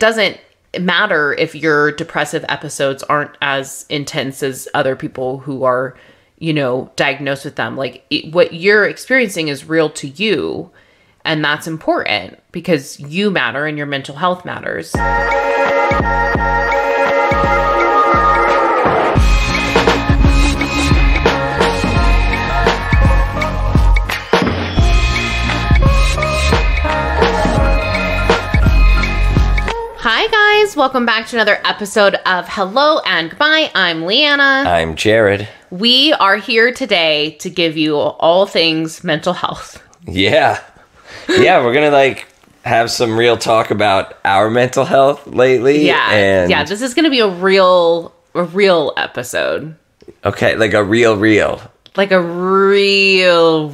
doesn't matter if your depressive episodes aren't as intense as other people who are, diagnosed with them. Like what you're experiencing is real to you. And that's important because you matter and your mental health matters. Hi guys, welcome back to another episode of Hello and Goodbye. I'm Leanna. I'm Jared. We are here today to give you all things mental health. Yeah, we're gonna have some real talk about our mental health lately. Yeah, this is gonna be a real episode. Okay, like a real. Like a real.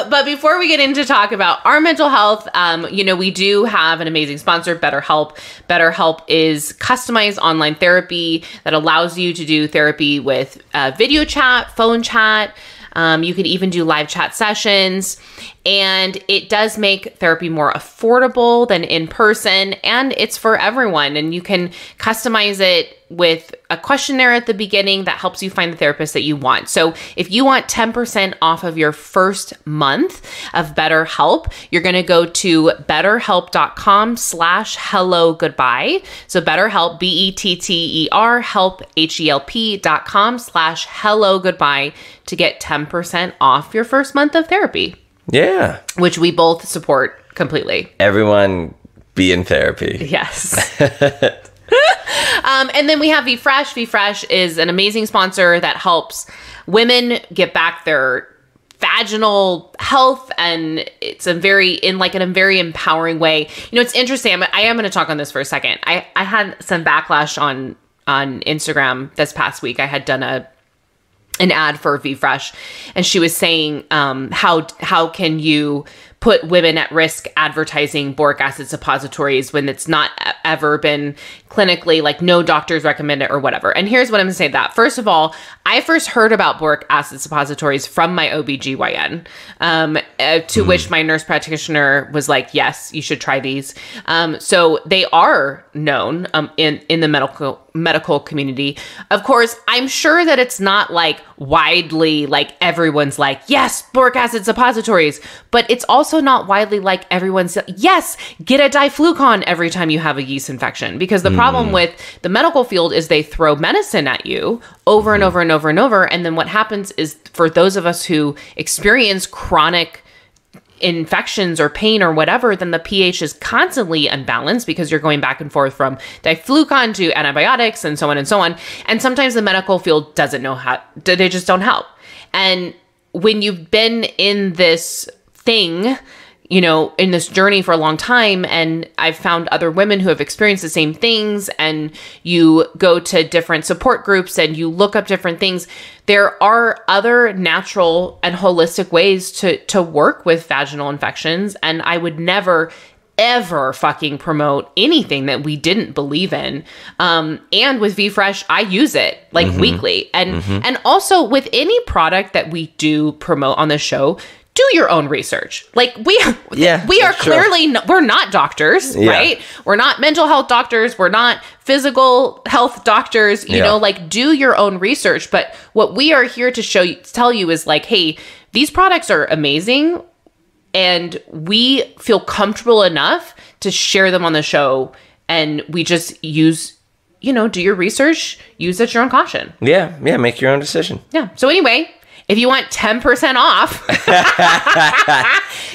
But before we get into talk about our mental health, we do have an amazing sponsor, BetterHelp. BetterHelp is customized online therapy that allows you to do therapy with video chat, phone chat. You can even do live chat sessions, and it does make therapy more affordable than in person, and it's for everyone. And you can customize it with a questionnaire at the beginning that helps you find the therapist that you want. So if you want 10% off of your first month of BetterHelp, you're going to go to betterhelp.com/hellogoodbye. So BetterHelp, BETTER, help, HELP.com/hellogoodbye to get 10% off your first month of therapy. Yeah. Which we both support completely. Everyone be in therapy. Yes. And then we have VFresh. VFresh is an amazing sponsor that helps women get back their vaginal health, and it's in a very empowering way. It's interesting. I am going to talk on this for a second. I had some backlash on Instagram this past week. I had done an ad for VFresh, and she was saying, how can you put women at risk advertising boric acid suppositories when it's not ever been clinically, no doctors recommend it or whatever. And here's what I'm going to say that. First of all, I first heard about boric acid suppositories from my OBGYN, to which my nurse practitioner was like, yes, you should try these. So they are known in the medical community. Of course, I'm sure that it's not widely everyone's yes, boric acid suppositories, but it's also not widely everyone's yes, get a diflucan every time you have a yeast infection, because the problem with the medical field is they throw medicine at you over and over and over and over. And then what happens is, for those of us who experience chronic infections or pain or whatever, then the pH is constantly unbalanced because you're going back and forth from diflucan to antibiotics and so on and so on. And sometimes the medical field doesn't know how, they just don't help. And when you've been in this thing, in this journey for a long time, and I've found other women who have experienced the same things, and you go to different support groups and you look up different things, there are other natural and holistic ways to work with vaginal infections. And I would never, ever fucking promote anything that we didn't believe in. And with VFresh, I use it weekly. And also with any product that we do promote on the show, do your own research. We are clearly, we're not doctors, right? We're not mental health doctors. We're not physical health doctors, do your own research. But what we are here to tell you is hey, these products are amazing, and we feel comfortable enough to share them on the show. And we just use, do your research, use at your own caution. Yeah. Make your own decision. Yeah. So anyway, if you want 10% off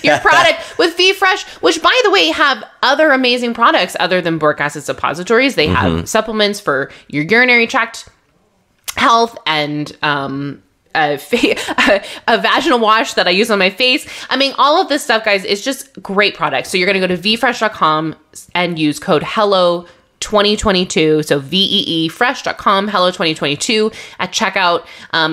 your product with VFresh, which, by the way, have other amazing products other than boric acid suppositories. They have supplements for your urinary tract health, and a vaginal wash that I use on my face. I mean, all of this stuff, guys, is just great products. So you're going to go to vfresh.com and use code HELLO2022. So VEEFresh.com, HELLO2022 at checkout.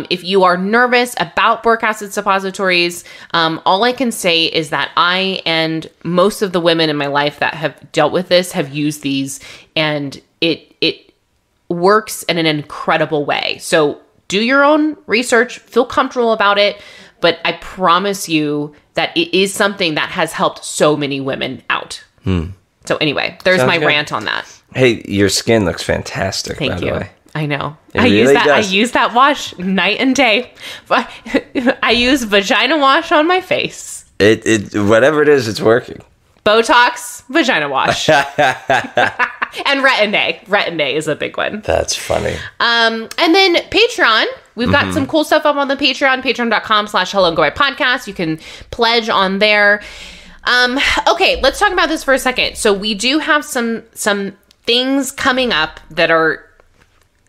If you are nervous about boric acid suppositories, all I can say is that I and most of the women in my life that have dealt with this have used these, and it works in an incredible way. So do your own research, feel comfortable about it, but I promise you that it is something that has helped so many women out. So anyway, there's my rant on that. Hey, your skin looks fantastic, by the way. I know. It really does. I use that wash night and day. I use vagina wash on my face. It whatever it is, it's working. Botox, vagina wash. And Retin-A. Retin-A is a big one. That's funny. And then Patreon. We've got some cool stuff up on the Patreon. Patreon.com/Hello and Go By Podcast. You can pledge on there. Okay, let's talk about this for a second. So we do have some things coming up that are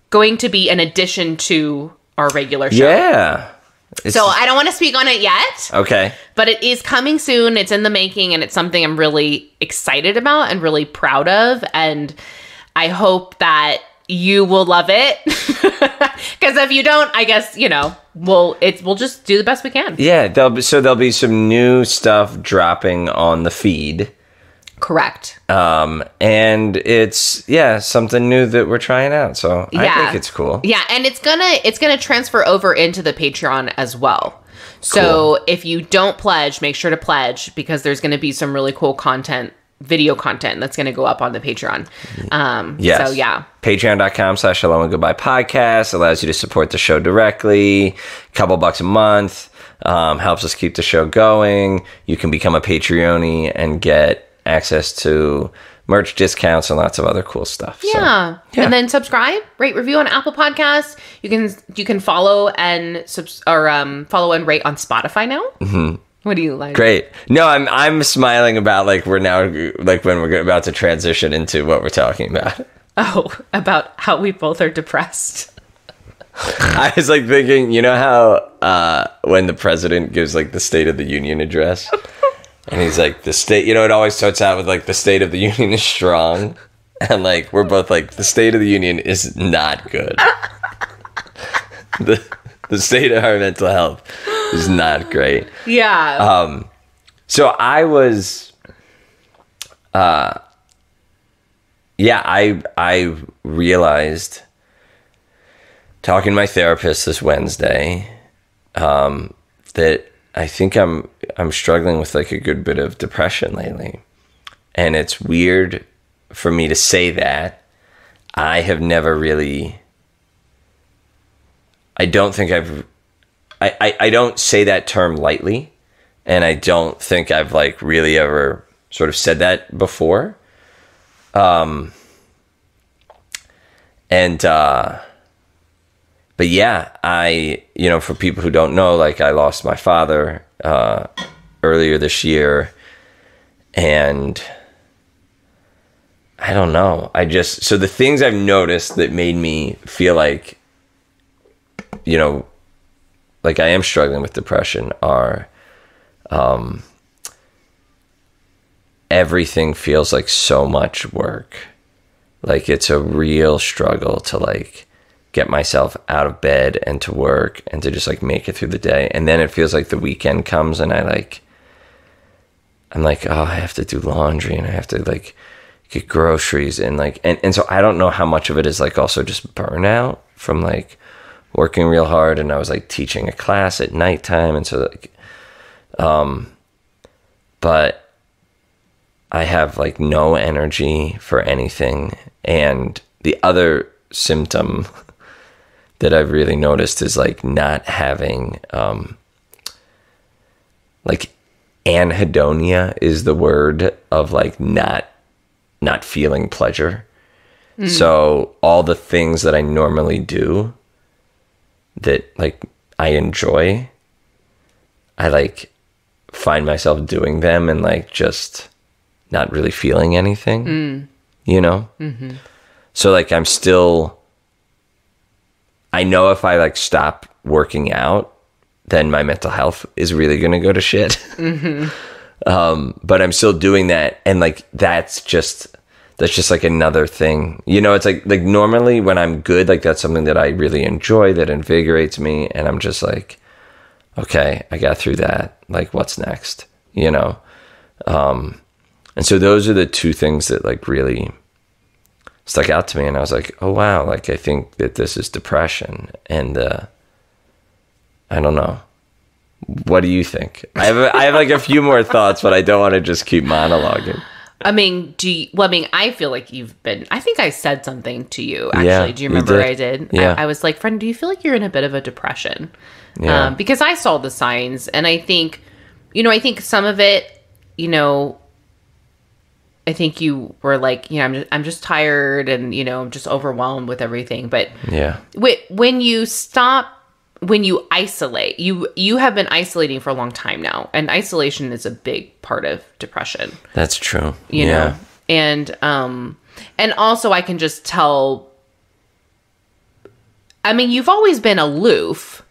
going to be an addition to our regular show. Yeah. So I don't want to speak on it yet. Okay. But it is coming soon. It's in the making, and it's something I'm really excited about and really proud of. And I hope that you will love it. Because if you don't, I guess, we'll just do the best we can. Yeah, there'll be some new stuff dropping on the feed. Correct. And it's something new that we're trying out. So I think it's cool. Yeah, and it's gonna transfer over into the Patreon as well. So if you don't pledge, make sure to pledge, because there's gonna be some really cool video content that's gonna go up on the Patreon. Yes. So yeah. Patreon.com/Hello and Goodbye Podcast allows you to support the show directly. Couple bucks a month. Helps us keep the show going. You can become a Patreon and get access to merch discounts and lots of other cool stuff. Yeah. And then subscribe, rate, review on Apple Podcasts. You can follow and follow and rate on Spotify now. Mm-hmm. What do you like? Great. No, I'm smiling about we're now when we're about to transition into what we're talking about. Oh, about how we both are depressed. I was thinking, how when the president gives the State of the Union address. And he's the state, it always starts out with the State of the Union is strong. And we're both the State of the Union is not good. The state of our mental health is not great. Yeah. So I was, I realized talking to my therapist this Wednesday, that I think I'm struggling with a good bit of depression lately. And it's weird for me to say that. I have never really, I don't think I don't say that term lightly. And I don't think I've really ever sort of said that before. But yeah, for people who don't know, I lost my father earlier this year, and I don't know. So the things I've noticed that made me feel I am struggling with depression are, everything feels like so much work. It's a real struggle to get myself out of bed and to work and to just make it through the day. And then it feels like the weekend comes and I'm oh, I have to do laundry and I have to get groceries and and so I don't know how much of it is also just burnout from working real hard. And I was teaching a class at nighttime. And so but I have no energy for anything. And the other symptom that I've really noticed is not having anhedonia is the word of not feeling pleasure. So all the things that I normally do that I enjoy, I find myself doing them and just not really feeling anything. Mm-hmm. So I'm still, I know if I stop working out, then my mental health is really going to go to shit. Mm-hmm. But I'm still doing that. And that's just another thing, it's normally when I'm good, that's something that I really enjoy, that invigorates me. And I'm just okay, I got through that. What's next? And so those are the two things that really stuck out to me, and I was oh wow, I think that this is depression, and I don't know. What do you think? I have like a few more thoughts, but I don't want to just keep monologuing. I mean, I feel like I think I said something to you, actually. Yeah, do you remember you did. I did? Yeah. I was like, friend, do you feel like you're in a bit of a depression? Yeah. Because I saw the signs, and I think, I think some of it, I think you were like, I'm just tired and, I'm just overwhelmed with everything. But yeah, when you isolate, you have been isolating for a long time now, and isolation is a big part of depression. that's true. You know, and also I can just tell, I mean, you've always been aloof.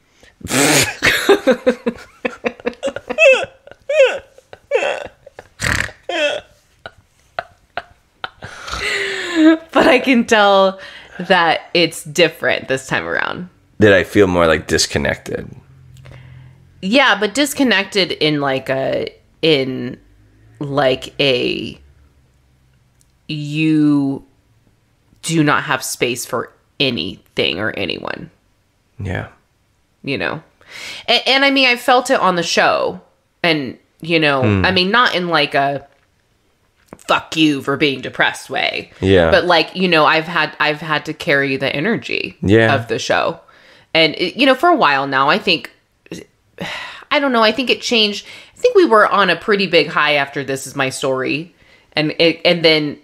But I can tell that it's different this time around. Did I feel more like disconnected? Yeah, but disconnected in like a you do not have space for anything or anyone. Yeah. And I mean, I felt it on the show, and I mean, not in like a fuck you for being depressed way. Yeah. But like, I've had to carry the energy of the show. And for a while now, I think, I don't know, I think it changed. I think we were on a pretty big high after This Is My Story. And then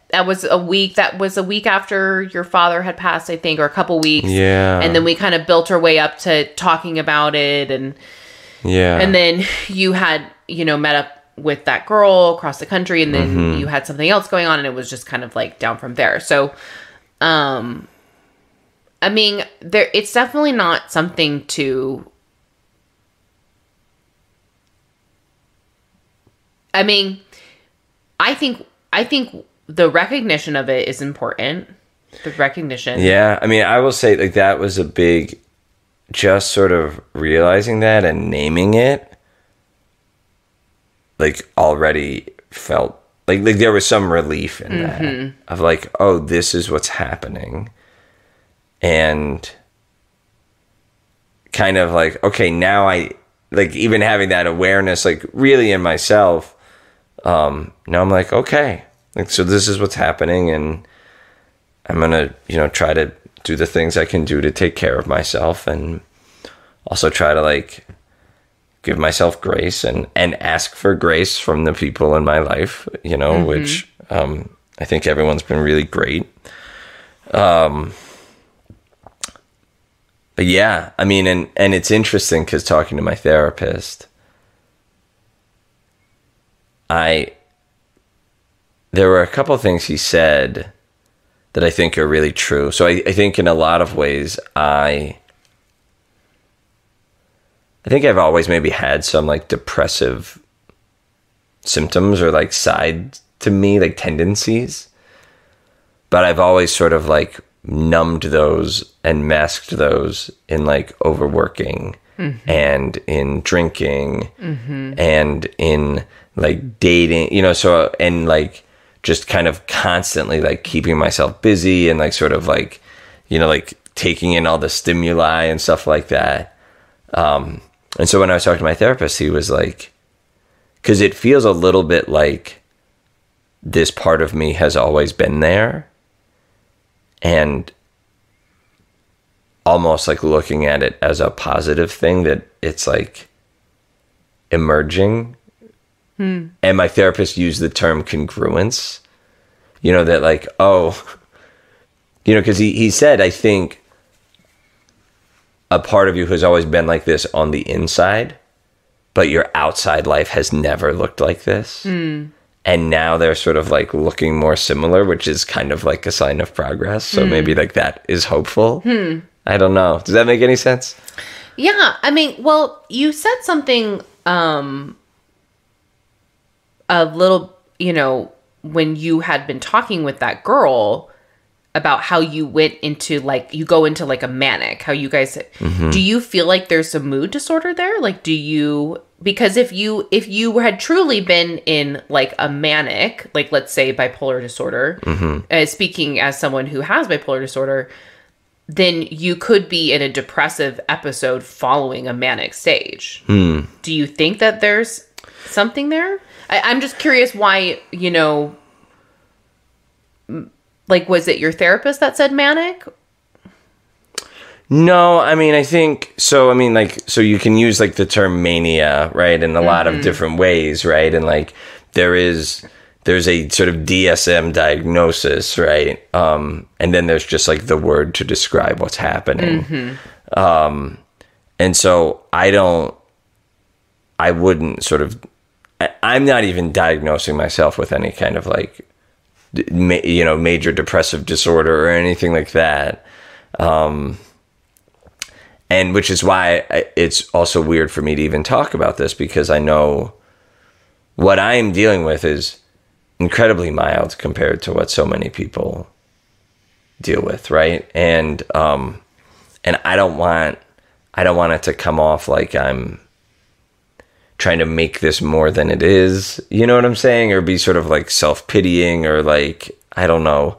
that was a week after your father had passed, I think, or a couple weeks. Yeah. And then we kind of built our way up to talking about it. And then you had, met up with that girl across the country, and then you had something else going on, and it was just kind of like down from there. So, I mean, it's definitely not something to, I mean, I think the recognition of it is important. The recognition. Yeah. I mean, I will say like that was a big, just sort of realizing that and naming it, like already felt like there was some relief in that of like, oh, this is what's happening. And kind of like, okay, now I like even having that awareness, like really in myself. Now I'm like, okay, like, so this is what's happening, and I'm going to, try to do the things I can do to take care of myself, and also try to like give myself grace and ask for grace from the people in my life, which, I think everyone's been really great. But yeah, I mean, and it's interesting because talking to my therapist, there were a couple of things he said that I think are really true. So I think in a lot of ways, I think I've always maybe had some like depressive symptoms or like side to me, like tendencies, but I've always sort of like numbed those and masked those in like overworking and in drinking and in like dating, so, and like just kind of constantly like keeping myself busy and like sort of like, like taking in all the stimuli and stuff like that. And so when I was talking to my therapist, he was like, because it feels a little bit like this part of me has always been there, and almost like looking at it as a positive thing that it's like emerging. And my therapist used the term congruence, that like, oh, because he said, I think a part of you has always been like this on the inside, but your outside life has never looked like this. And now they're sort of like looking more similar, which is kind of like a sign of progress. So maybe like that is hopeful. I don't know. Does that make any sense? Yeah. I mean, well, you said something, a little, when you had been talking with that girl about how you went into like, you go into like a manic, how you guys, do you feel like there's a mood disorder there? Like, because if you had truly been in like a manic, like let's say bipolar disorder, speaking as someone who has bipolar disorder, then you could be in a depressive episode following a manic stage. Do you think that there's something there? I'm just curious why, like, was it your therapist that said manic? No, I mean, I think, so you can use like the term mania, right, in a lot of different ways, right? And like, there's a sort of DSM diagnosis, right? And then there's just like the word to describe what's happening. And so I'm not even diagnosing myself with any kind of like, major depressive disorder or anything like that. And which is why it's also weird for me to even talk about this, because I know what I am dealing with is incredibly mild compared to what so many people deal with, right? And I don't want it to come off like I'm trying to make this more than it is, you know what I'm saying? Or be sort of like self-pitying, or like, I don't know.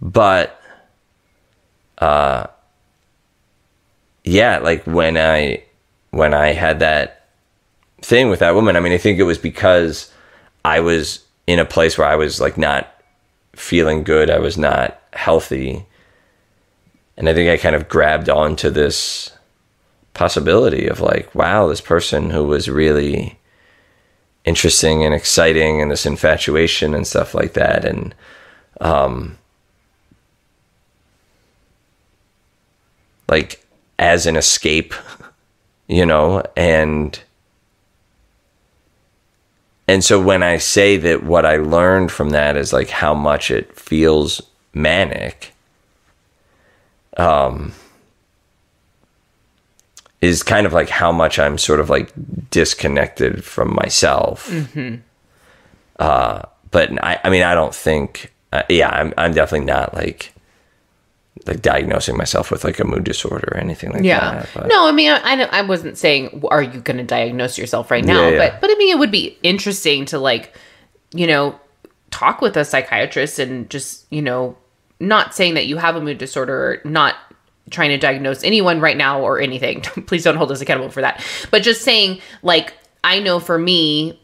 But yeah, like when I had that thing with that woman, I mean, I think it was because I was in a place where I was like not feeling good. I was not healthy. And I think I kind of grabbed onto this possibility of like, wow, this person who was really interesting and exciting, and this infatuation and stuff like that. And, like as an escape, and so when I say that what I learned from that is like how much it feels manic, is kind of like how much I'm sort of like disconnected from myself. But I mean, I don't think, I'm definitely not like diagnosing myself with like a mood disorder or anything like that. But. No, I mean, I wasn't saying, are you going to diagnose yourself right now? But I mean, it would be interesting to like, talk with a psychiatrist and just, not saying that you have a mood disorder, not trying to diagnose anyone right now or anything. Please don't hold us accountable for that. But just saying, like, I know for me,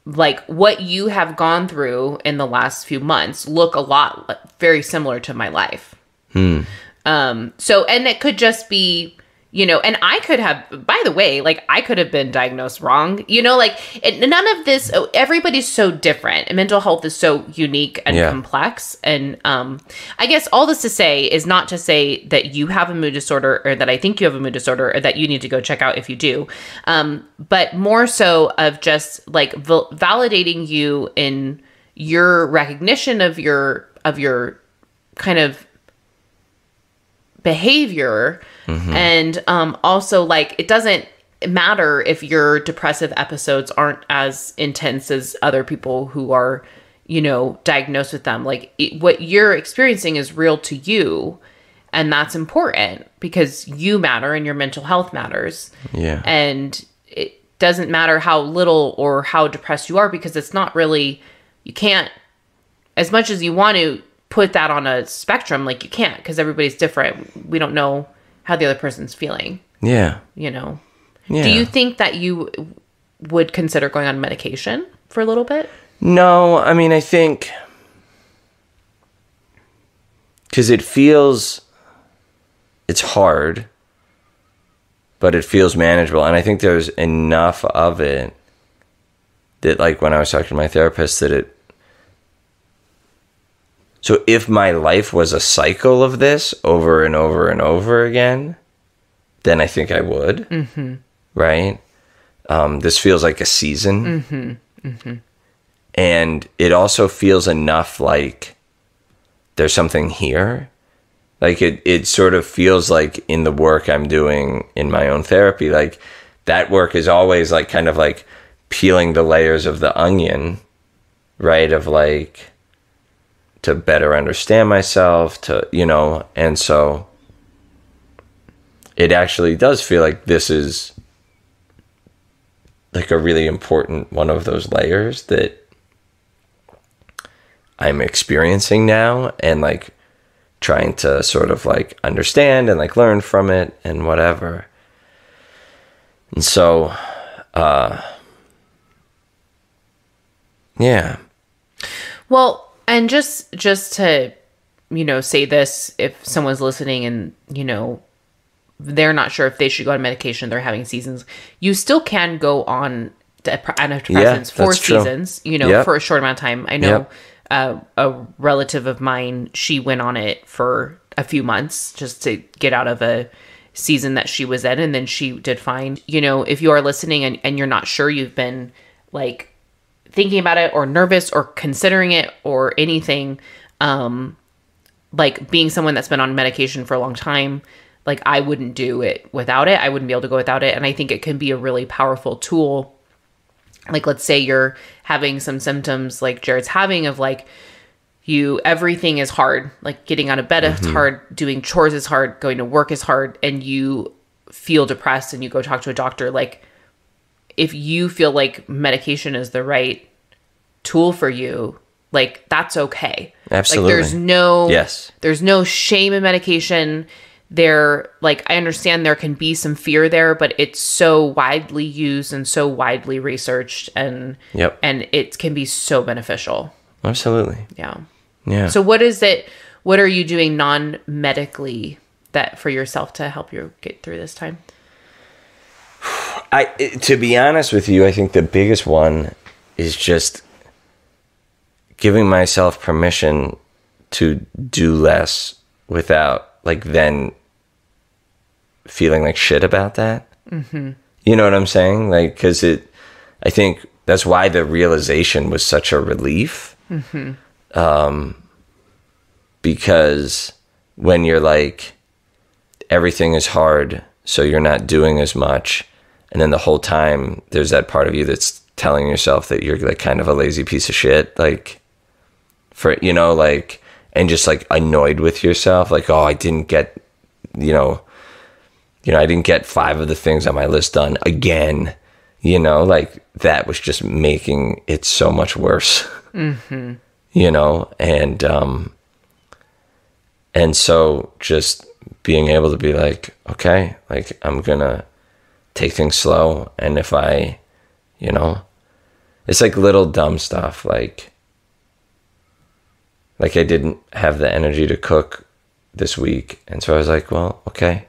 like what you have gone through in the last few months look a lot very similar to my life. So, and it could just be, and I could have, by the way, like I could have been diagnosed wrong, like none of this, everybody's so different, and mental health is so unique and complex. And, I guess all this to say is not to say that you have a mood disorder, or that I think you have a mood disorder, or that you need to go check out if you do. But more so of just like validating you in your recognition of your kind of behavior. And also like it doesn't matter if your depressive episodes aren't as intense as other people who are diagnosed with them. Like what you're experiencing is real to you, and that's important because you matter and your mental health matters. And it doesn't matter how little or how depressed you are, because it's not really, you can't, as much as you want to put that on a spectrum, like you can't, because everybody's different. We don't know how the other person's feeling. Do you think that you would consider going on medication for a little bit? No, I mean, I think because it's hard, but it feels manageable. And I think there's enough of it that, like, when I was talking to my therapist, so if my life was a cycle of this over and over and over again, then I think I would, right? This feels like a season. And it also feels enough like there's something here. Like it sort of feels like in the work I'm doing in my own therapy, like that work is always like kind of like peeling the layers of the onion, right? Of like, to better understand myself, and so it actually does feel like this is like a really important one of those layers that I'm experiencing now, and like trying to sort of like understand and like learn from it and whatever. And so, yeah. Well, and just to, say this, if someone's listening and, they're not sure if they should go on medication, they're having seasons, you still can go on antidepressants for seasons, for a short amount of time. I know a relative of mine, she went on it for a few months just to get out of a season that she was in, and then she did fine. If you are listening and you're not sure, you've been like thinking about it or nervous or considering it or anything, like being someone that's been on medication for a long time, like I wouldn't do it without it. I wouldn't be able to go without it. And I think it can be a really powerful tool. Like, let's say you're having some symptoms like Jared's having of like everything is hard, like getting out of bed is hard, doing chores is hard, going to work is hard, and you feel depressed and you go talk to a doctor. Like, if you feel like medication is the right tool for you, like that's okay. Absolutely. Like there's no shame in medication. Like, I understand there can be some fear there, but it's so widely used and so widely researched, and it can be so beneficial. Absolutely. Yeah. So what are you doing non-medically that for yourself to help you get through this time? To be honest with you, I think the biggest one is just giving myself permission to do less without like then feeling like shit about that. Mm-hmm. You know what I'm saying? Like, because I think that's why the realization was such a relief. Mm-hmm. Because when you're like, everything is hard, so you're not doing as much, and then the whole time there's that part of you that's telling yourself that you're like kind of a lazy piece of shit, like for, like, and just like annoyed with yourself, like, oh, I didn't get, I didn't get 5 of the things on my list done again, like that was just making it so much worse. Mm-hmm. And so just being able to be like, okay, like I'm gonna take things slow, and if I, it's like little dumb stuff, like I didn't have the energy to cook this week. And so I was like, well, okay.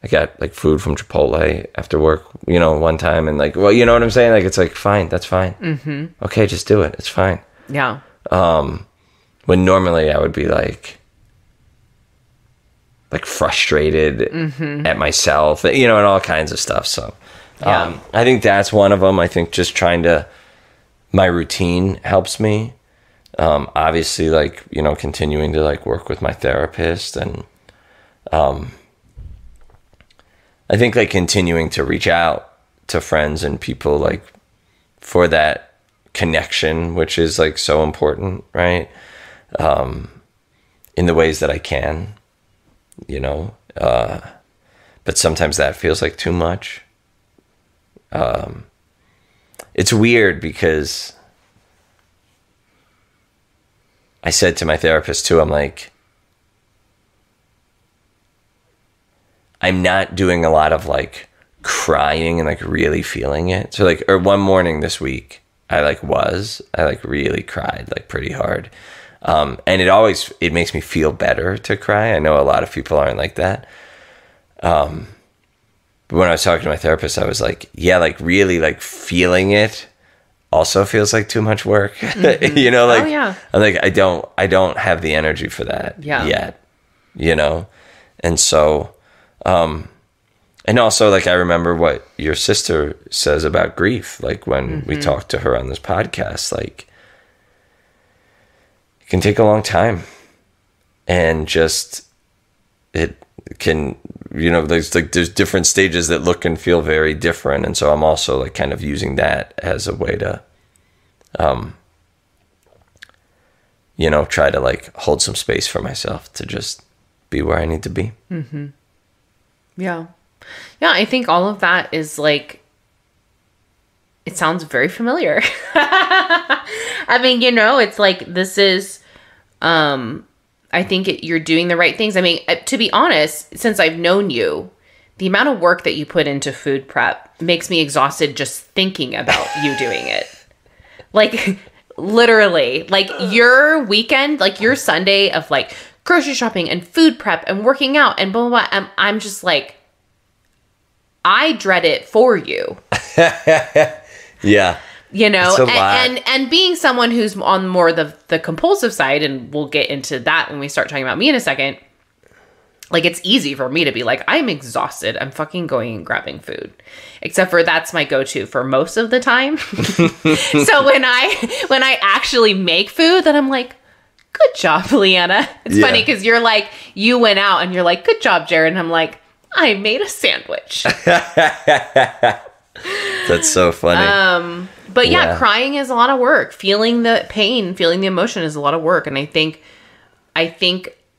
I got like food from Chipotle after work, one time. And like, well, you know what I'm saying? Like, it's like, fine, that's fine. Mm-hmm. Okay, just do it. It's fine. Yeah. When normally I would be like frustrated at myself, and all kinds of stuff. So I think that's one of them. I think just my routine helps me. Obviously, like, continuing to like work with my therapist, and I think like continuing to reach out to friends and people like for that connection, which is like so important, right? In the ways that I can, but sometimes that feels like too much. It's weird because I said to my therapist too, I'm like, I'm not doing a lot of like crying and like really feeling it. So like, or one morning this week, I really cried like pretty hard. And it makes me feel better to cry. I know a lot of people aren't like that. But when I was talking to my therapist, I was like, yeah, like really like feeling it also feels like too much work. Mm-hmm. Like, oh, yeah. I'm like, I don't have the energy for that yet, And so, and also like, I remember what your sister says about grief. Like when we talked to her on this podcast, like it can take a long time, and just, it can, there's different stages that look and feel very different. And so I'm also like kind of using that as a way to, try to like hold some space for myself to just be where I need to be. Mm-hmm. Yeah. Yeah. I think all of that is like, it sounds very familiar. I mean, it's like, this is, I think you're doing the right things. I mean, to be honest, since I've known you, the amount of work that you put into food prep makes me exhausted just thinking about you doing it. Like, literally, like your weekend, like your Sunday of like grocery shopping and food prep and working out and blah, blah, blah. I'm just like, I dread it for you. Yeah. It's a lot. And being someone who's on more the compulsive side, and we'll get into that when we start talking about me in a second, like, it's easy for me to be like, I'm exhausted, I'm fucking going and grabbing food. Except for that's my go-to for most of the time. So when I actually make food, then I'm like, good job, Leanna. It's funny because you're like, you went out and you're like, good job, Jared. And I'm like, I made a sandwich. That's so funny. But yeah, crying is a lot of work. Feeling the pain, feeling the emotion is a lot of work. And I think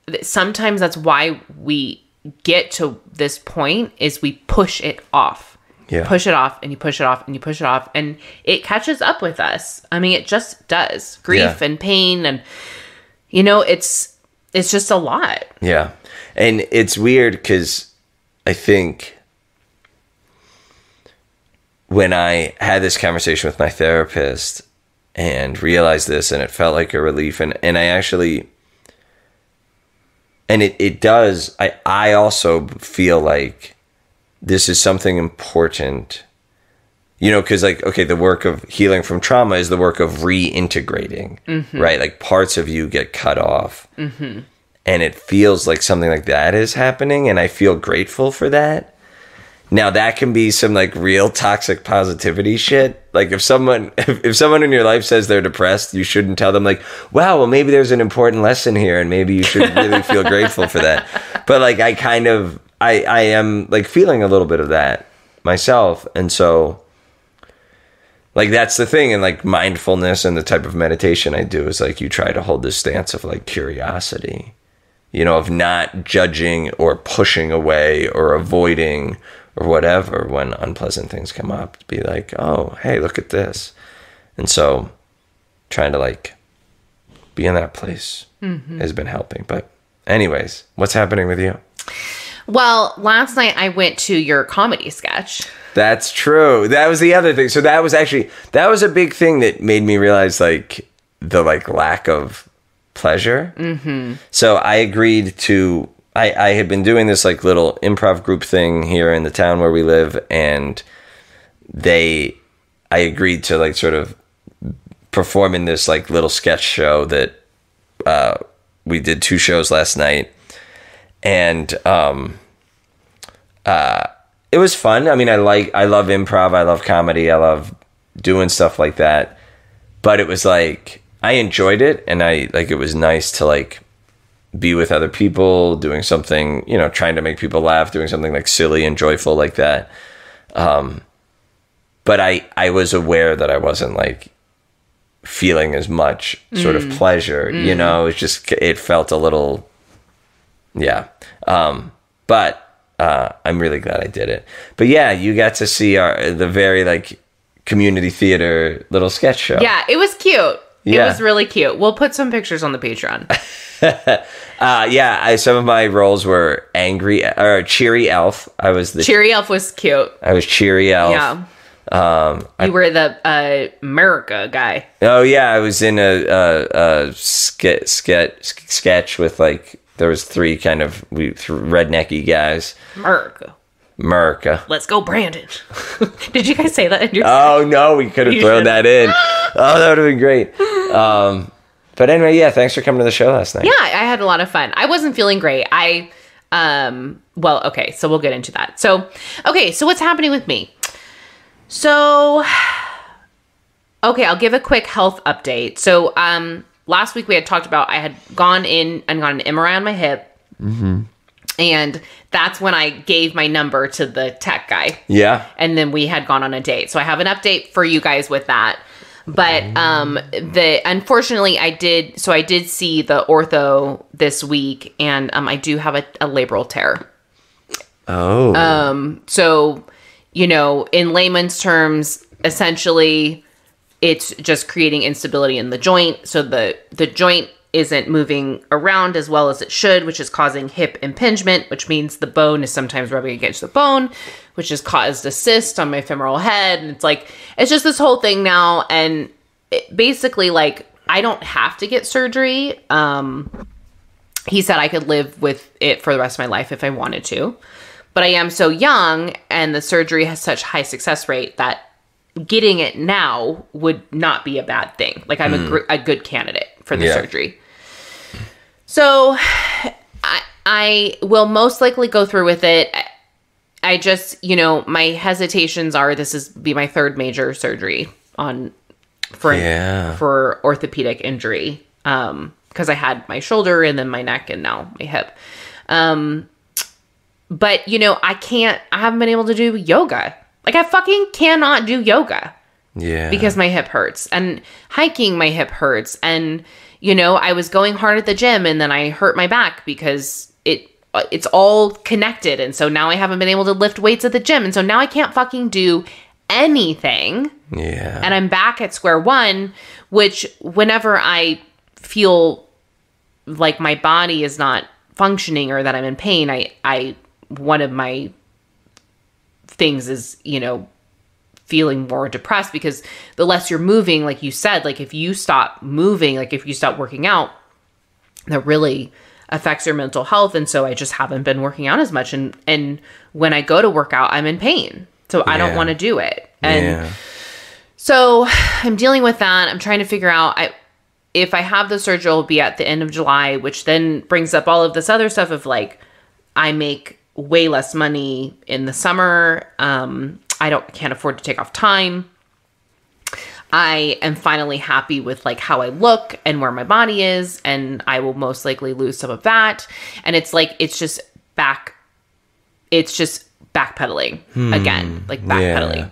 that sometimes that's why we get to this point is we push it off. Yeah. Push it off and you push it off and you push it off. And it catches up with us. I mean, it just does. Grief and pain and, it's just a lot. Yeah. And it's weird because I think when I had this conversation with my therapist and realized this, and it felt like a relief, and I actually, and it does, I also feel like this is something important, because like, okay, the work of healing from trauma is the work of reintegrating, right? Like parts of you get cut off. Mm-hmm. And it feels like something like that is happening, and I feel grateful for that. Now that can be some like real toxic positivity shit. Like if someone in your life says they're depressed, you shouldn't tell them like, wow, well maybe there's an important lesson here and maybe you should really feel grateful for that. But like I am like feeling a little bit of that myself. And so like that's the thing. And like mindfulness and the type of meditation I do is like you try to hold this stance of like curiosity, of not judging or pushing away or avoiding or whatever when unpleasant things come up, to be like, oh, hey, look at this. And so trying to like be in that place has been helping. But anyways, what's happening with you? Well, last night I went to your comedy sketch. That's true. That was the other thing. So that was a big thing that made me realize like the like lack of pleasure. Mm-hmm. So I agreed to, I had been doing this like little improv group thing here in the town where we live, and I agreed to like sort of perform in this like little sketch show that we did 2 shows last night, and it was fun. I mean, I love improv, I love comedy, I love doing stuff like that, but it was like I enjoyed it, and it was nice to like be with other people doing something, trying to make people laugh, doing something like silly and joyful like that. But I was aware that I wasn't like feeling as much sort of pleasure, it's just, it felt a little, but I'm really glad I did it. But yeah, you got to see the very like community theater little sketch show. Yeah, it was cute. Yeah. It was really cute. We'll put some pictures on the Patreon. Some of my roles were angry or cheery elf. Cheery elf was cute. I was cheery elf. Yeah. You were the America guy. Oh yeah, I was in a sketch with like there was 3 kind of rednecky guys. America. Let's go, Brandon. Did you guys say that in your? Oh no, we could have thrown that in. Oh, that would have been great. But anyway, yeah, thanks for coming to the show last night. Yeah, I had a lot of fun. I wasn't feeling great. Okay, so we'll get into that. So what's happening with me? So, okay, I'll give a quick health update. So, last week we had talked about I had gone in and got an MRI on my hip. Mm-hmm. And that's when I gave my number to the tech guy. Yeah. And then we had gone on a date. So I have an update for you guys with that. But unfortunately I did see the ortho this week, and I do have a labral tear. Oh. So, in layman's terms, essentially it's just creating instability in the joint. So the joint isn't moving around as well as it should, which is causing hip impingement, which means the bone is sometimes rubbing against the bone, which has caused a cyst on my femoral head. And it's like, it's just this whole thing now. And basically, like, I don't have to get surgery. He said I could live with it for the rest of my life if I wanted to. But I am so young, and the surgery has such high success rate that getting it now would not be a bad thing. Like, I'm a good candidate for the surgery. So I will most likely go through with it. I just, you know, my hesitations are this is be my third major surgery for orthopedic injury. Because I had my shoulder and then my neck and now my hip. But, you know, I haven't been able to do yoga. Like, I fucking cannot do yoga. Yeah. Because my hip hurts. And hiking, my hip hurts. And, you know, I was going hard at the gym and then I hurt my back because it's all connected. And so now I haven't been able to lift weights at the gym. And so now I can't fucking do anything. Yeah. And I'm back at square one, which whenever I feel like my body is not functioning or that I'm in pain, I one of my things is, you know, feeling more depressed because the less you're moving, like you said, like if you stop moving, like if you stop working out, that really affects your mental health. And so I just haven't been working out as much. And when I go to work out, I'm in pain. So I don't want to do it. And so I'm dealing with that. I'm trying to figure out, if I have the surgery, it'll be at the end of July, which then brings up all of this other stuff of like, I make way less money in the summer. I can't afford to take off time. I am finally happy with like how I look and where my body is. And I will most likely lose some of that. And it's like, it's just backpedaling again, like backpedaling. Yeah.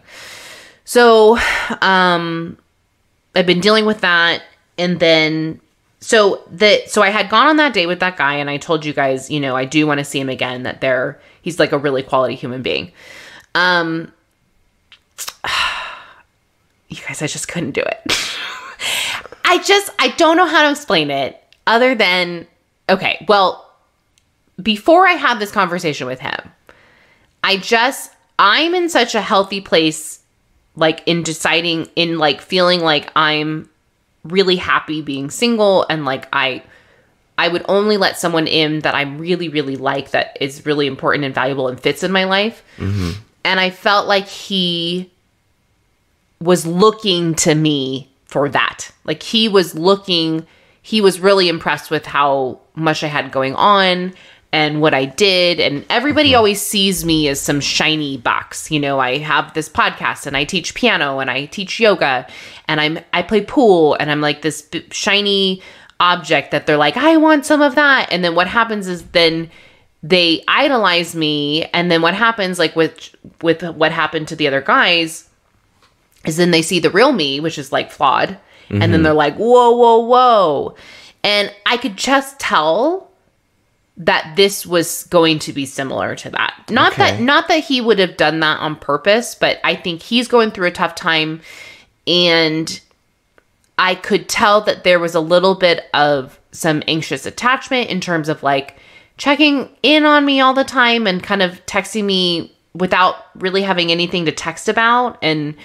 So, I've been dealing with that. And then, so I had gone on that date with that guy and I told you guys, you know, I do want to see him again, that he's like a really quality human being. You guys, I just couldn't do it. I don't know how to explain it other than, okay, well, before I had this conversation with him, I'm in such a healthy place, like in deciding, in like feeling like I'm really happy being single. And like, I would only let someone in that I really, really like, that is really important and valuable and fits in my life. Mm-hmm. And I felt like he was looking to me for that. Like he was really impressed with how much I had going on and what I did. And everybody always sees me as some shiny box. You know, I have this podcast and I teach piano and I teach yoga and I play pool and I'm like this shiny object that they're like, I want some of that. And then what happens is then they idolize me. And then what happens, like with what happened to the other guys, is then they see the real me, which is like flawed. Mm-hmm. And then they're like, whoa, whoa, whoa. And I could just tell that this was going to be similar to that. Not that he would have done that on purpose, but I think he's going through a tough time. And I could tell that there was a little bit of some anxious attachment in terms of like checking in on me all the time and kind of texting me without really having anything to text about. And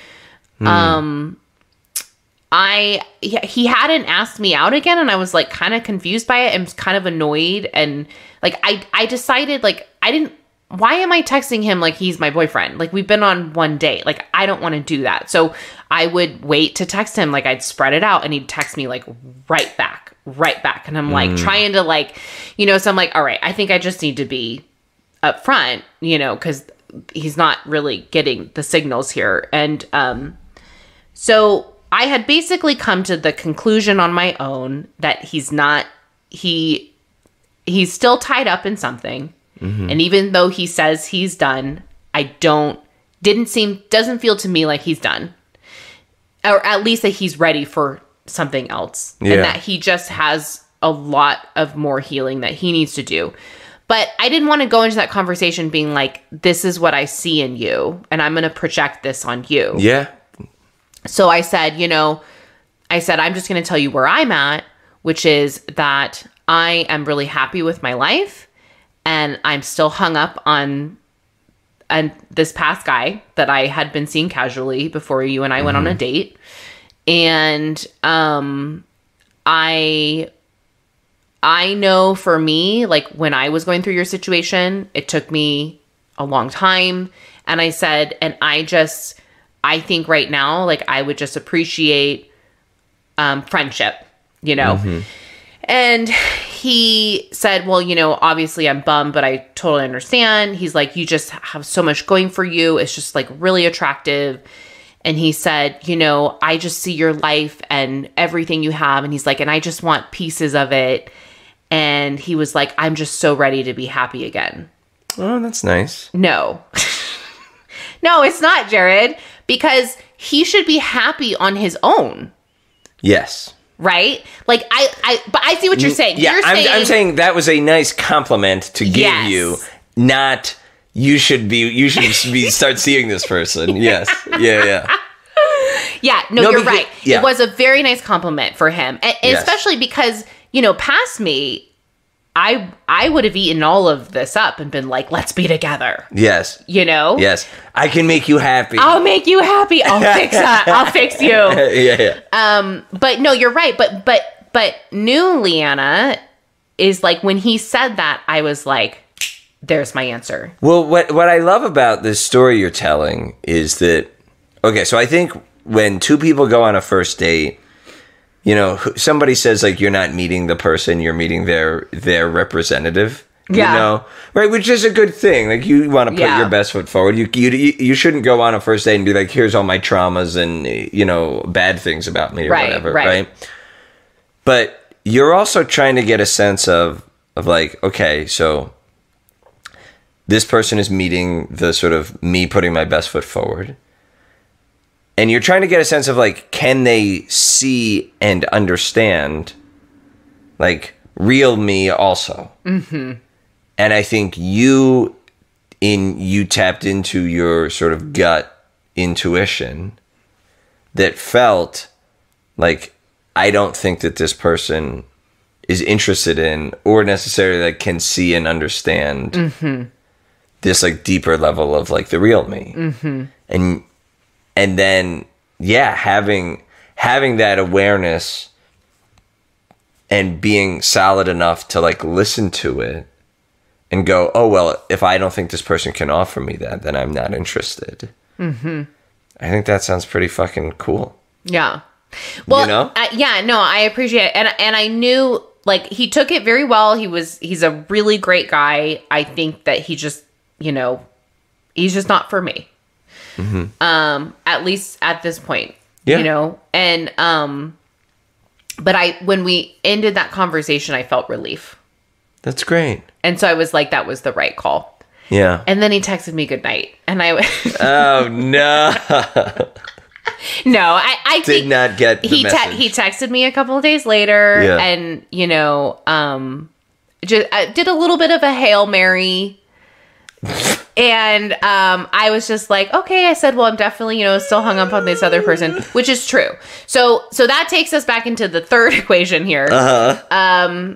he hadn't asked me out again, and I was like kind of confused by it and was kind of annoyed. And like I decided, like, why am I texting him like he's my boyfriend? Like, we've been on one date. Like, I don't want to do that. So I would wait to text him. Like, I'd spread it out and he'd text me like right back. And I'm like trying to like, you know, so I'm like, all right, I think I just need to be upfront, you know, because he's not really getting the signals here. And so I had basically come to the conclusion on my own that he's still tied up in something. Mm-hmm. And even though he says he's done, doesn't feel to me like he's done, or at least that he's ready for something else. Yeah. And that he just has a lot of more healing that he needs to do. But I didn't want to go into that conversation being like, this is what I see in you and I'm going to project this on you. Yeah. So I said, I'm just going to tell you where I'm at, which is that I am really happy with my life, and I'm still hung up on this past guy that I had been seeing casually before you and I went on a date. And I know for me, like when I was going through your situation, it took me a long time. And I said, and I think right now, like I would just appreciate friendship, And he said, well, obviously I'm bummed, but I totally understand. He's like, you just have so much going for you. It's just like really attractive. And he said, I just see your life and everything you have. And he's like, and I just want pieces of it. And he was like, I'm just so ready to be happy again. Oh, that's nice. No. No, it's not, Jared, because he should be happy on his own. Yes. Right? Like but I see what you're saying. Yeah, I'm saying that was a nice compliment to give you, not you should be start seeing this person. Yes. Yeah. Yeah, no, you're right. Yeah. It was a very nice compliment for him. And especially because, past me, I would have eaten all of this up and been like, let's be together. Yes. Yes. I can make you happy. I'll make you happy. I'll fix that. I'll fix you. Yeah. But no, you're right. But new Leanna is like, when he said that, I was like, there's my answer. Well, what I love about this story you're telling is that, okay, so I think when two people go on a first date, somebody says like you're not meeting the person, you're meeting their representative. Yeah. Right, which is a good thing. Like you want to put your best foot forward. You shouldn't go on a first date and be like, here's all my traumas and bad things about me or whatever. Right. But you're also trying to get a sense of like, okay, so this person is meeting the sort of me putting my best foot forward. And you're trying to get a sense of like, can they see and understand like real me also? Mm-hmm. And I think you tapped into your sort of gut intuition that felt like, I don't think that this person is interested in or necessarily like can see and understand this like deeper level of like the real me. Mm-hmm. And then, having that awareness and being solid enough to like listen to it and go, oh, well, if I don't think this person can offer me that, then I'm not interested. Mm-hmm. I think that sounds pretty fucking cool. Yeah. Well, I appreciate it. And I knew like he took it very well. He's a really great guy. I think that he just, he's just not for me. Mm-hmm. At least at this point, and, but when we ended that conversation, I felt relief. That's great. And so I was like, that was the right call. Yeah. And then he texted me good night and I oh no. No, I did not get the message. He texted me a couple of days later and, just did a little bit of a Hail Mary. And I was just like, okay. I said, well, I'm definitely, still hung up on this other person, which is true. So that takes us back into the third equation here. Uh-huh.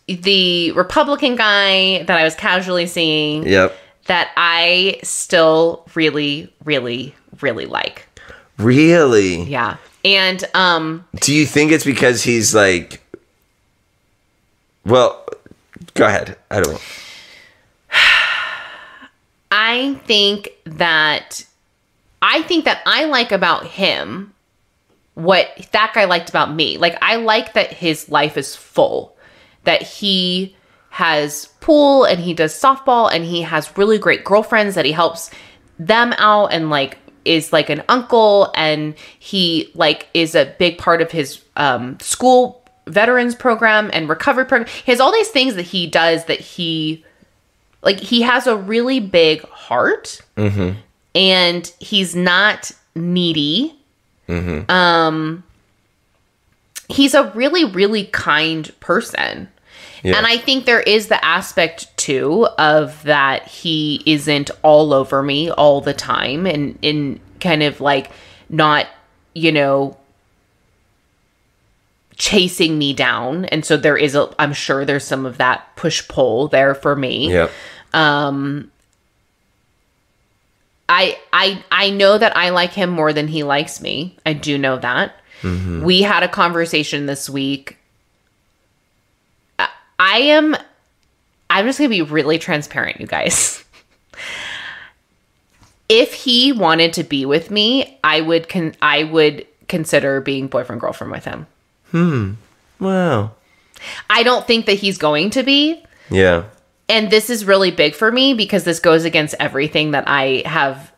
The Republican guy that I was casually seeing. Yep. That I still really, really, really like. Really? Yeah. And do you think it's because he's like, well, go ahead. I don't know. I think that I like about him what that guy liked about me. Like, I like that his life is full, that he has pool and he does softball and he has really great girlfriends that he helps them out and like is like an uncle, and he like is a big part of his school veterans program and recovery program. He has all these things that he does that he has a really big heart, mm-hmm. and he's not needy. Mm-hmm. He's a really, really kind person. Yeah. And I think there is the aspect too of that he isn't all over me all the time and in kind of like not you know, chasing me down. And so I'm sure there's some of that push pull there for me. Yep. I know that I like him more than he likes me. I do know that. Mm-hmm. We had a conversation this week. I'm just going to be really transparent, you guys. If he wanted to be with me, I would consider being boyfriend girlfriend with him. Wow. I don't think that he's going to be. Yeah. And this is really big for me because this goes against everything that I have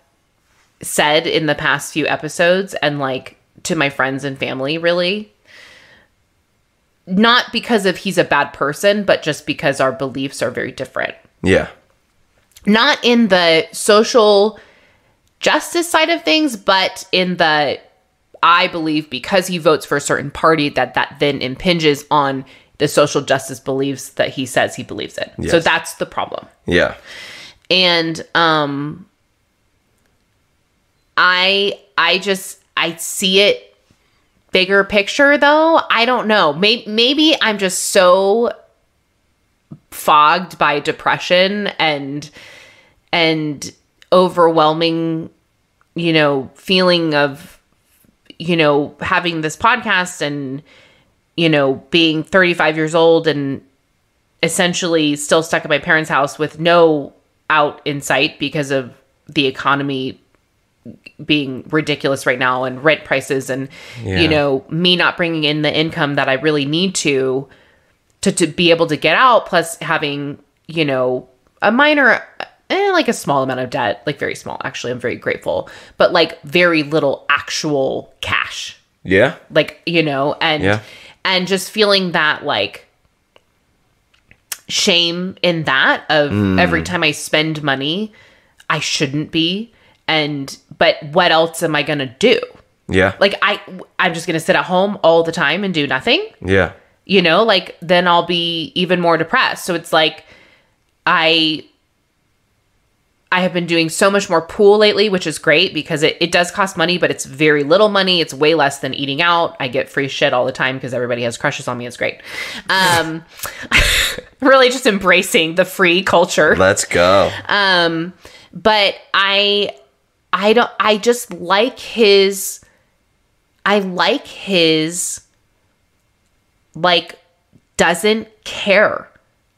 said in the past few episodes and like to my friends and family, really. Not because of he's a bad person, but just because our beliefs are very different. Yeah. Not in the social justice side of things, but in the, I believe because he votes for a certain party that then impinges on the social justice beliefs that he says he believes in. Yes. So that's the problem. Yeah. And I see it bigger picture though. I don't know. Maybe I'm just so fogged by depression and overwhelming, you know, feeling of, you know, having this podcast and, you know, being 35 years old and essentially still stuck at my parents' house with no out in sight because of the economy being ridiculous right now and rent prices and, you know, me not bringing in the income that I really need to be able to get out, plus having, you know, a minor, like a small amount of debt, like very small. Actually, I'm very grateful, but like very little actual cash. Yeah. Like, you know, and just feeling that like shame in that of every time I spend money, I shouldn't be. But what else am I going to do? Yeah. Like I'm just going to sit at home all the time and do nothing. Yeah. You know, like then I'll be even more depressed. So it's like, I have been doing so much more pool lately, which is great because it does cost money, but it's very little money. It's way less than eating out. I get free shit all the time because everybody has crushes on me. It's great. Really just embracing the free culture. Let's go. But I just like his, like, doesn't care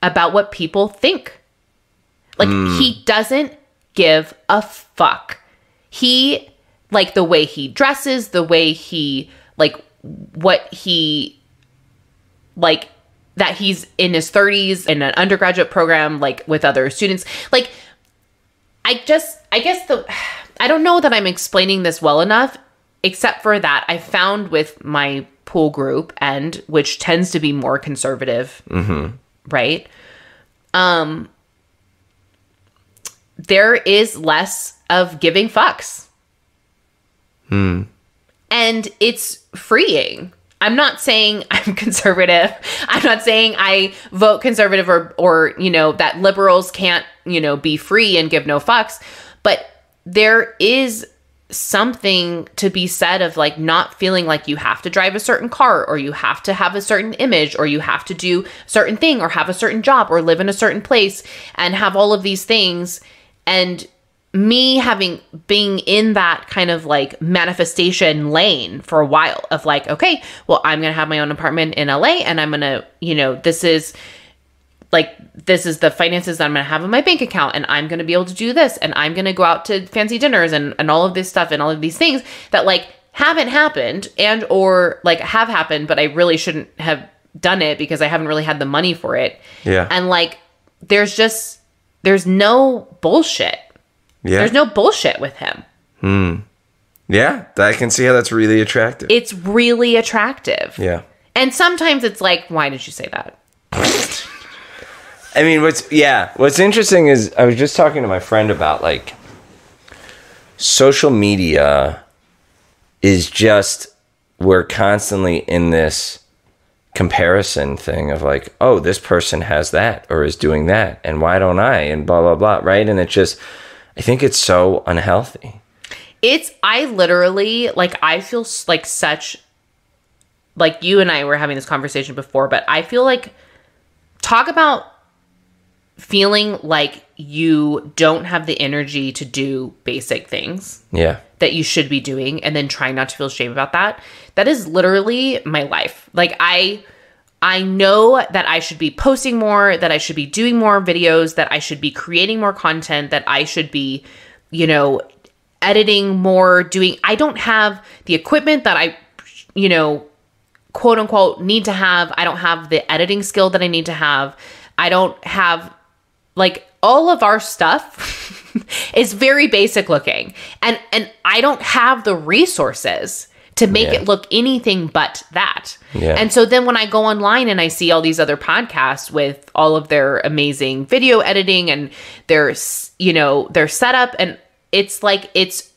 about what people think. Like, he doesn't give a fuck. He, like, the way he dresses, the way he, like, what he, like, that he's in his 30s in an undergraduate program, like, with other students. Like, I don't know that I'm explaining this well enough, except for that I found with my pool group, and which tends to be more conservative, right? There is less of giving fucks. And it's freeing. I'm not saying I'm conservative. I'm not saying I vote conservative or, you know, that liberals can't, you know, be free and give no fucks. But there is something to be said of like not feeling like you have to drive a certain car or you have to have a certain image or you have to do a certain thing or have a certain job or live in a certain place and have all of these things. And me being in that kind of like manifestation lane for a while of like, okay, well, I'm going to have my own apartment in LA and I'm going to, you know, this is the finances that I'm going to have in my bank account and I'm going to be able to do this and I'm going to go out to fancy dinners and all of this stuff and all of these things that like haven't happened or like have happened, but I really shouldn't have done it because I haven't really had the money for it. Yeah. And like, there's no bullshit. Yeah. There's no bullshit with him. Yeah. I can see how that's really attractive. It's really attractive. Yeah. And sometimes it's like, why did you say that? I mean, what's interesting is I was just talking to my friend about like social media is just, we're constantly in this comparison thing of like, oh, this person has that or is doing that and why don't I, and blah, blah, blah. Right. And it just, I think it's so unhealthy. I literally, like, I feel like such, like, you and I were having this conversation before, but I feel like, talk about feeling like you don't have the energy to do basic things. Yeah. That you should be doing, and then trying not to feel shame about that. That is literally my life. Like, I know that I should be posting more, that I should be doing more videos, that I should be creating more content, that I should be, you know, editing more, I don't have the equipment that I, you know, quote unquote need to have. I don't have the editing skill that I need to have. I don't have, like, all of our stuff is very basic looking. And I don't have the resources to make it look anything but that. Yeah. And so then when I go online and I see all these other podcasts with all of their amazing video editing and their, you know, their setup, and it's like, it's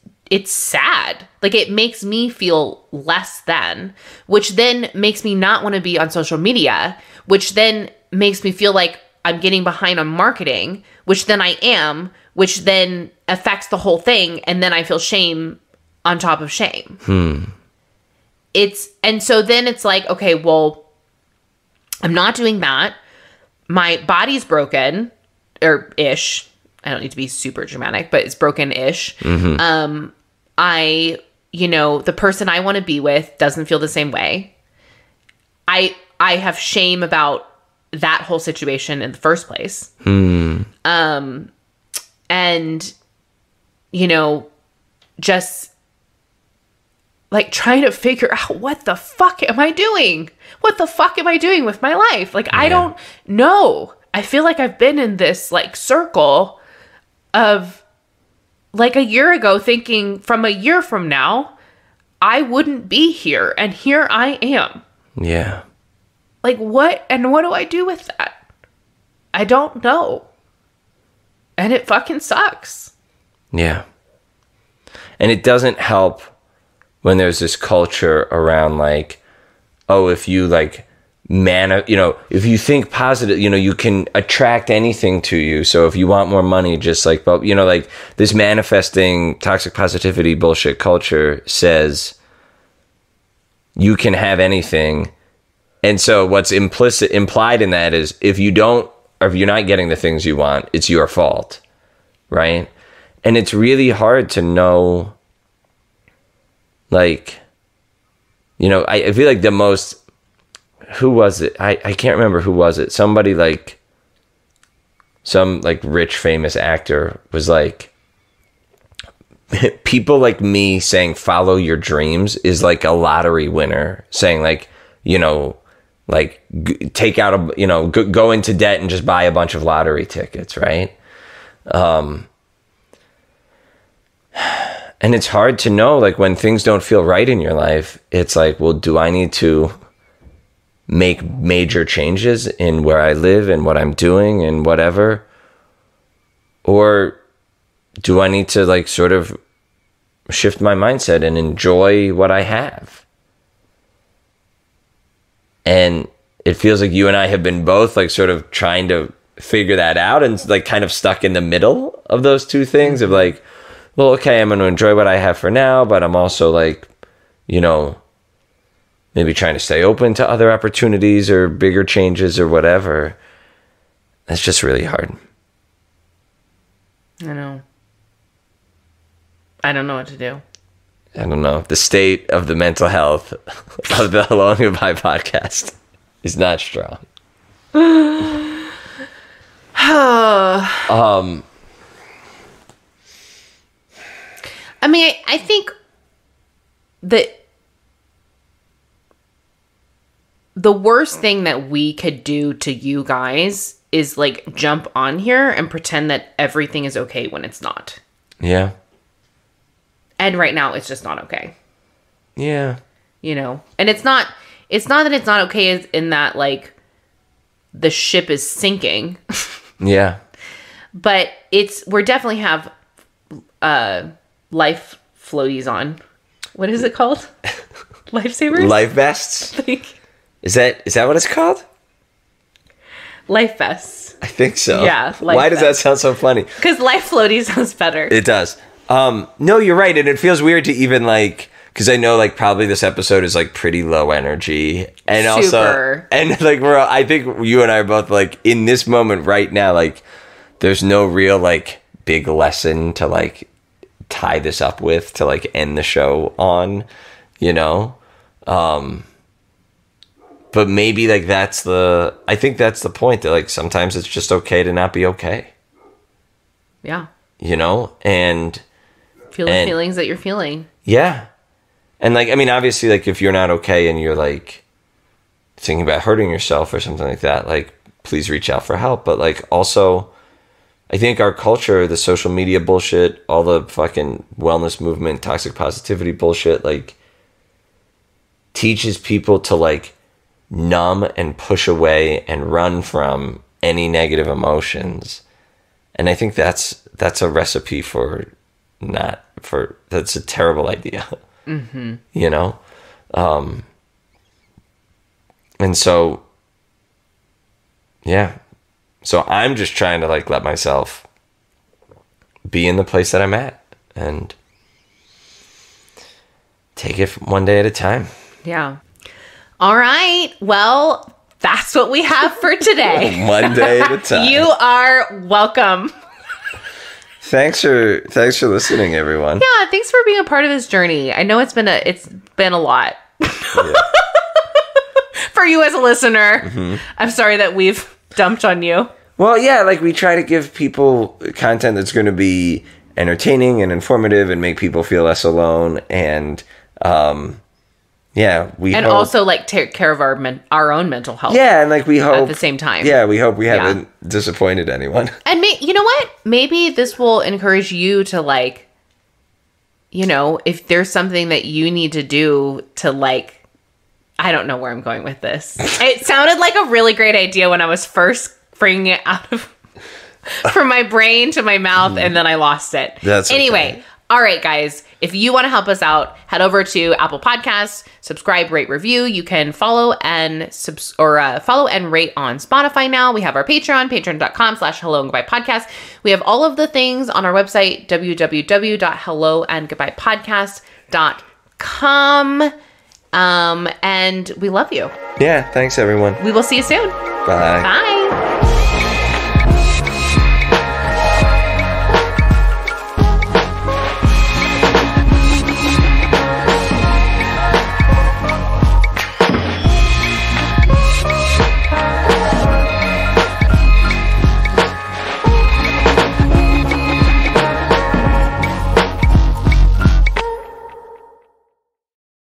sad. Like, it makes me feel less than, which then makes me not want to be on social media, which then makes me feel like I'm getting behind on marketing, which then I am, which then affects the whole thing. And then I feel shame on top of shame. And so then it's like, okay, well, I'm not doing that. My body's broken, or ish. I don't need to be super dramatic, but it's broken-ish. You know, the person I want to be with doesn't feel the same way. I have shame about that whole situation in the first place. And, you know, just like trying to figure out what the fuck am I doing? What the fuck am I doing with my life? Like, I don't know. I feel like I've been in this like circle of like a year ago thinking from a year from now, I wouldn't be here. And here I am. Yeah. Like, what do I do with that? I don't know. And it fucking sucks. Yeah. And it doesn't help when there's this culture around like, oh, if you like you know, if you think positive, you know, you can attract anything to you. So if you want more money, just like, you know, like this manifesting toxic positivity bullshit culture says you can have anything. And so what's implied in that is if you don't, or if you're not getting the things you want, it's your fault. Right. And it's really hard to know, like, you know, I feel like the most, who was it? I can't remember who was it. Somebody like, some like rich famous actor was like, people like me saying follow your dreams is like a lottery winner saying like, you know, like take out a, you know, go into debt and just buy a bunch of lottery tickets, right? And it's hard to know, like, when things don't feel right in your life, it's like, well, do I need to make major changes in where I live and what I'm doing and whatever? Or do I need to, like, sort of shift my mindset and enjoy what I have? And it feels like you and I have been both, like, sort of trying to figure that out and, like, kind of stuck in the middle of those two things of, like, well, okay, I'm going to enjoy what I have for now, but I'm also like, you know, maybe trying to stay open to other opportunities or bigger changes or whatever. That's just really hard. I know. I don't know what to do. I don't know. The state of the mental health of the Hello and Goodbye podcast is not strong. I mean, I think that the worst thing that we could do to you guys is like jump on here and pretend that everything is okay when it's not. Yeah. And right now it's just not okay. Yeah. You know, and it's not that it's not okay in that like the ship is sinking. Yeah. But we're definitely have life floaties on. What is it called? Lifesavers? Life vests? Is that what it's called? Life vests. I think so. Yeah. Why does that sound so funny? Because life floaty sounds better. It does. No, you're right. And it feels weird to even like, because I know like probably this episode is like pretty low energy. And also, and like I think you and I are both like in this moment right now, like there's no real like big lesson to like tie this up with to like end the show on, you know? But maybe like I think that's the point, that like sometimes it's just okay to not be okay. Yeah. You know? And feel the feelings that you're feeling. Yeah. And like, I mean, obviously like if you're not okay and you're like thinking about hurting yourself or something like that, like please reach out for help. But like also, I think our culture, the social media bullshit, all the fucking wellness movement, toxic positivity bullshit, like teaches people to like numb and push away and run from any negative emotions. And I think that's a recipe that's a terrible idea. Mm-hmm. You know? And so, yeah. So I'm just trying to like let myself be in the place that I'm at and take it one day at a time. Yeah. All right. Well, that's what we have for today. One day at a time. You are welcome. Thanks for listening, everyone. Yeah, thanks for being a part of this journey. I know it's been a lot. Yeah. For you as a listener. Mm-hmm. I'm sorry that we've dumped on you. Well, yeah, like we try to give people content that's going to be entertaining and informative and make people feel less alone. And yeah, we hope, also like take care of our own mental health. Yeah, and like we hope at the same time. Yeah, we hope we haven't disappointed anyone. And you know what? Maybe this will encourage you to like, you know, if there's something that you need to do to like, I don't know where I'm going with this. It sounded like a really great idea when I was first bringing it out of from my brain to my mouth, and then I lost it. That's anyway. Okay. All right, guys, if you want to help us out, head over to Apple Podcasts, subscribe, rate, review. You can follow and follow and rate on Spotify now. We have our Patreon, patreon.com/hello and goodbye podcast. We have all of the things on our website, www.helloandgoodbyepodcast.com. And we love you. Yeah, thanks everyone. We will see you soon. Bye. Bye.